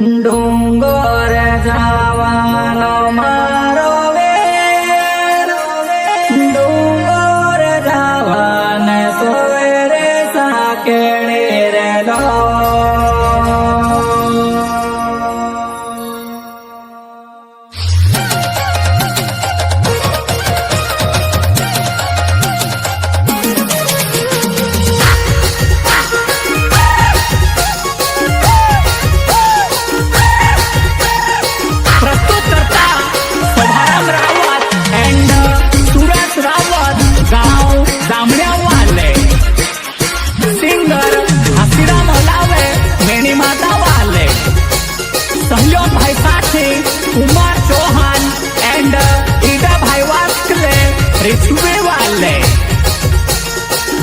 ડુંગર જવાનો મારો વેર, ડુંગર જવાને સોયરે સાકેળે રેલો. कुमार चौहान एंड ईदा भाई वास्कले रिचुवे वाले.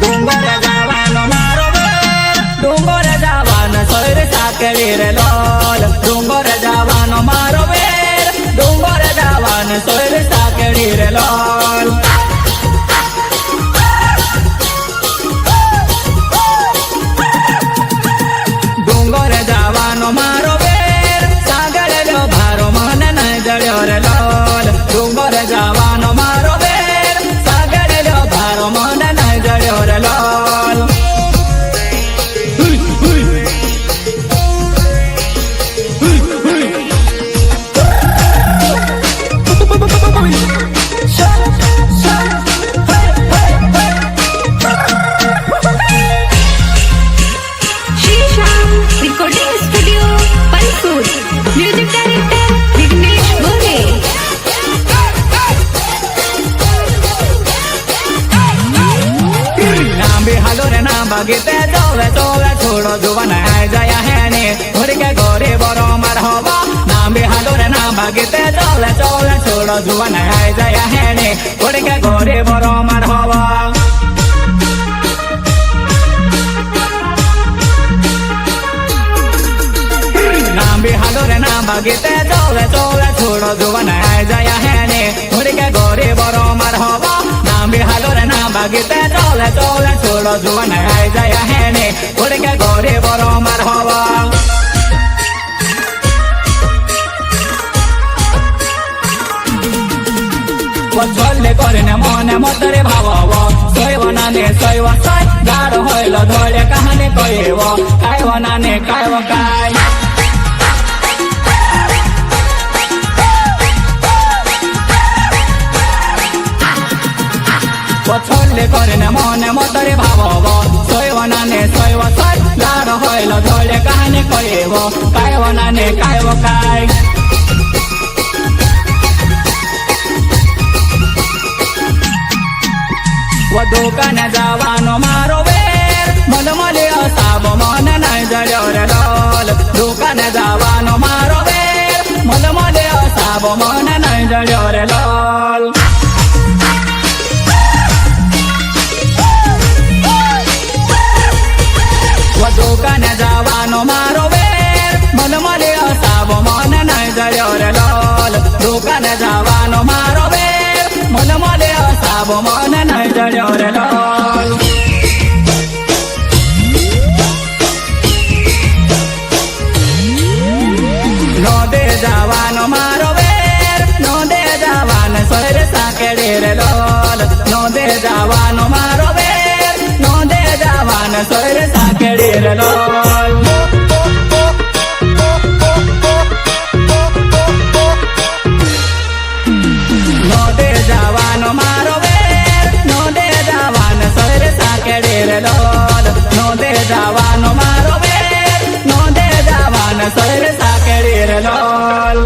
डोंगर जवानो मारो वेर, डोंगर जवान सोयरे साकेळी रे लोल. डोंगर जवानो मारो वेर, डोंगर जवान सोयरे साकेळी रे लोल. डोंगर जवानो मारो डोंगर जवानो मारो वेर, सागरेलो भारो मन नहीं जड़्यो रे लोल. Shrishyam recording studio Palsur. Music director Vighnesh Gore. हालो रे ना बगीते जोवे जोवे छोड़ो जुवन है जया है ने घोड़ के गोरे बरो मर होवा. नाम भी हालो रे ना बगीते जोवे जोवे छोड़ो जुवन है जया है ने घोड़ के गोरे बरो मर होवा. नाम भी हालो रे ना बगीते जोवे जोवे छोड़ो जुवन है जया है ने घोड़ के गोरे बरो मर होवा. नाम भी हालो रे ना बगीते जोवे जोवे छोड़ो जुवन है जया है ने घोड़ के गोरे बरो मर होवा. छोले करने मने मतरे भाव सोयवना ने सोयव साय गाढ़ होइल धोले कहानी कहेव कायवना ने कायव काय. छोले करने मने मतरे भाव सोयवना ने सोयव साय गाढ़ होइल धोले कहानी कहेव कायवना ने कायव काय. दुकाने जवानो मारो वेर, मलमले असाब मन नहीं जड़्यो रे लोल. दुकाने जवानो मारो वेर, मलमले असाब मन नहीं जड़्यो रे लोल. दुकाने जवानो मारो वेर, मलमले असाब मन नहीं जड़्यो रे लोल. दुकाने जवानो मारो वेर, मलमले असाब मन नहीं जड़्यो रे लोल. नो दे जवानो मारो वेर, नो दे जवान सोयरे साकेळी रे लोल. नो दे जवानो मारो वेर, नो दे जवान सोयरे साकेळी रे लोल. नो दे जवानो मारो वेर, नो दे जवान सोयरे साकेळी रे लोल. नो दे जवानो मारो वेर, नो दे जवान सोयरे साकेळी रे लोल.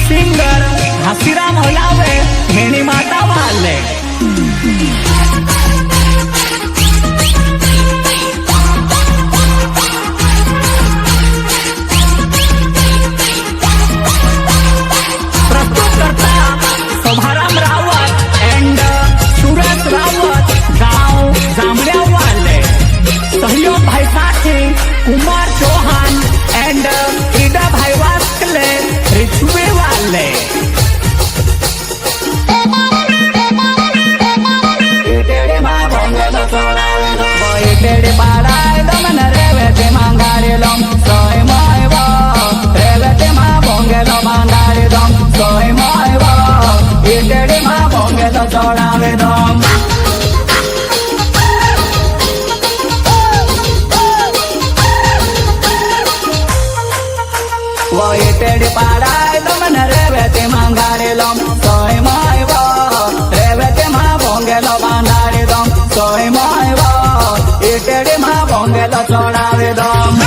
सिंगर हसीराम होलावे मेनी माता वाले. कुमार चौहान एंड ईदा भाई वास्कले रिचुवे वाले. तेरे पाराय दमन रे वे ते मांगारे लम सोय चढ़ावे दम वही टेढ़ी पाड़ाय दम न रेवे ते मांगारे लम सोय माय वो रेवे ते मा भोंगेलो बांधारे दम सोय माय वो ई टेढ़ी मा भोंगेलो चढ़ावे दम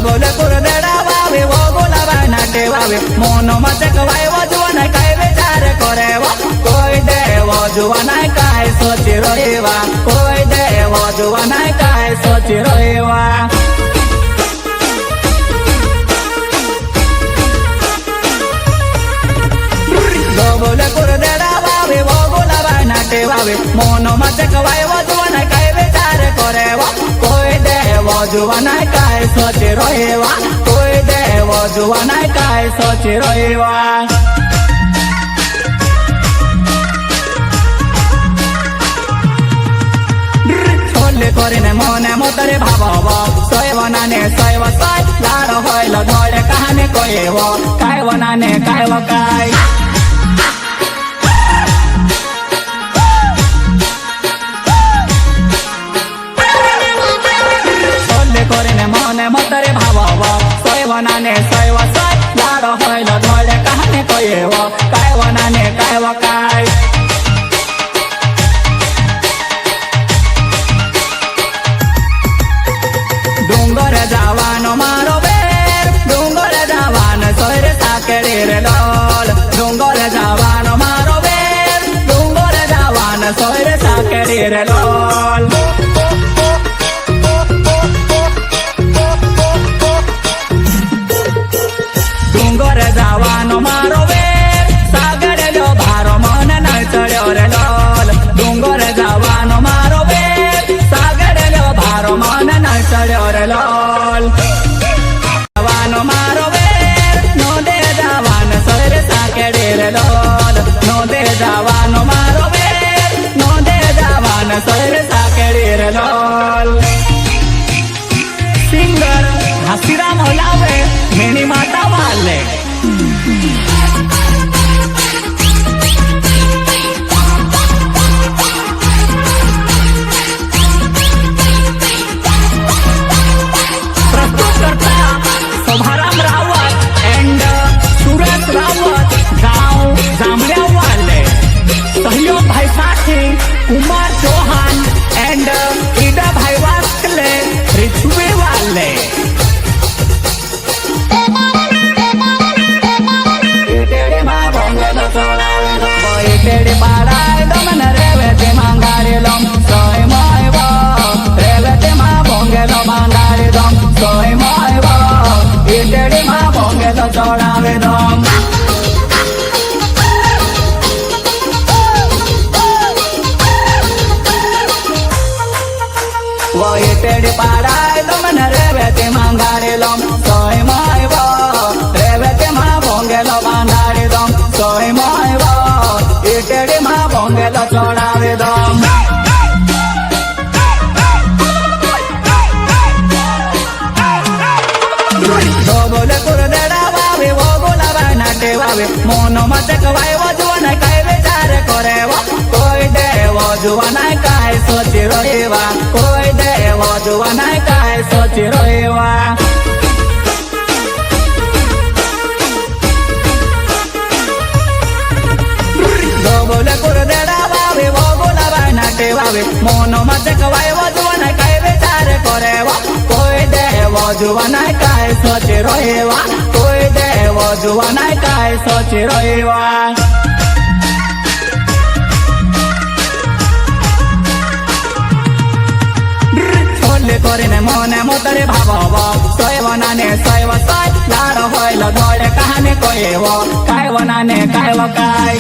बोले कुरदेड़ा वावे वो गोलाबा नाटे वावे मोनो मत कवाय वो जुवन काय विचार करे वो कोई देव जुवन काय सोची रोएवा कोई देव जुवन काय सोची रोएवा बोले कुरदेड़ा वावे वो गोलाबा नाटे वावे मोनो मत कवाय वो जुवन काय विचार करे वो कोई देव जुवन काय सोची रोएवा कोई देव जुवन काय सोची रोएवा छोले करिने मने मोतरे भाव सोय वनाने सोय वसाय लाड़ होइल धोड़े कहानी कोएव काय वनाने काय वकाय करिने मने मतरे भाव सोय वनाने सोय वसाय लाड़ होइल धोड़े कहानी कोएव काय वनाने काय वकाय डुंगर जावानो मारो बेर डुंगर जावान सोयर साकेरे रे लोल डुंगर जावानो मारो बेर डुंगर जावान सोयर साकेरे रे लोल डुंगर जावानो मारो बेर सागर लो भारो मन न चढ़्यो रे लोल डुंगर जावानो मारो बेर सागर लो भारो मन न चढ़्यो रे लोल जावानो मारो बेर नो दे जावान सोयर साकेरे रे लोल नो दे जावानो मारो बेर नो दे जावान सोयर साकेरे रे लोल सिंगर हसीराम होलावे मेनी माता वाले प्रस्तुत करता शोभाराम रावत एंड सूरज रावत गांव जामल्या वाले सहयोग भाई साथी कुमार चौहान एंड ईदा भाई वास्कले रिछुए वाले टेढ़े पाड़ाय दम न रेवे ते मांगारे लम सोय माय वो रेवे ते मा भोंगेलो बांधारे दम सोय माय वो ई टेढ़े मा भोंगेलो चढ़ावे दम वो ई टेढ़े पाड़ाय दम न रेवे ते मांगारे लम सोय माय वो रेवे ते मा भोंगेलो बांधारे दम सोय माय वो टेढ़े मा भोंगेलो चढ़ावे दम बोले कुरदेड़ा वावे वो गोलाबा नाटे वावे मोनो मत कवाय वो जुवन काय विचार करे वो कोई देव जुवन काय सोची रोएवा कोई देव जुवन काय सोची रोएवा बोले कुरदेड़ा वावे वो गोलाबा नाटे वावे मोनो मत कवाय वो जुवन काय विचार करे वो कोई देव जुवन काय सोची रोएवा कोई देव जुवन काय सोची रोएवा छोले करिने मने मोतरे भाव सोय वनाने सोय वसाय लाड़ होइल धोड़े कहानी कोएव काय वनाने काय वकाय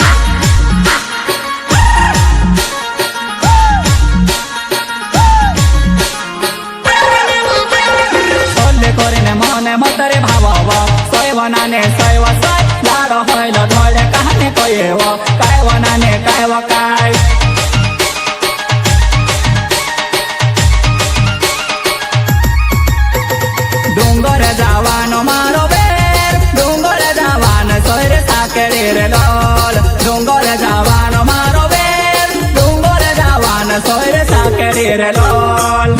करिने मने मतरे भाव सोय वनाने सोय वसाय लाड़ होइल धोड़े कहानी कोएव काय वनाने काय वकाय डुंगर जावानो मारो સાકરી રે લોલ ડુંગર જવાનો મારો બેન ડુંગર જવાનો સોય રે સાકરી રે લોલ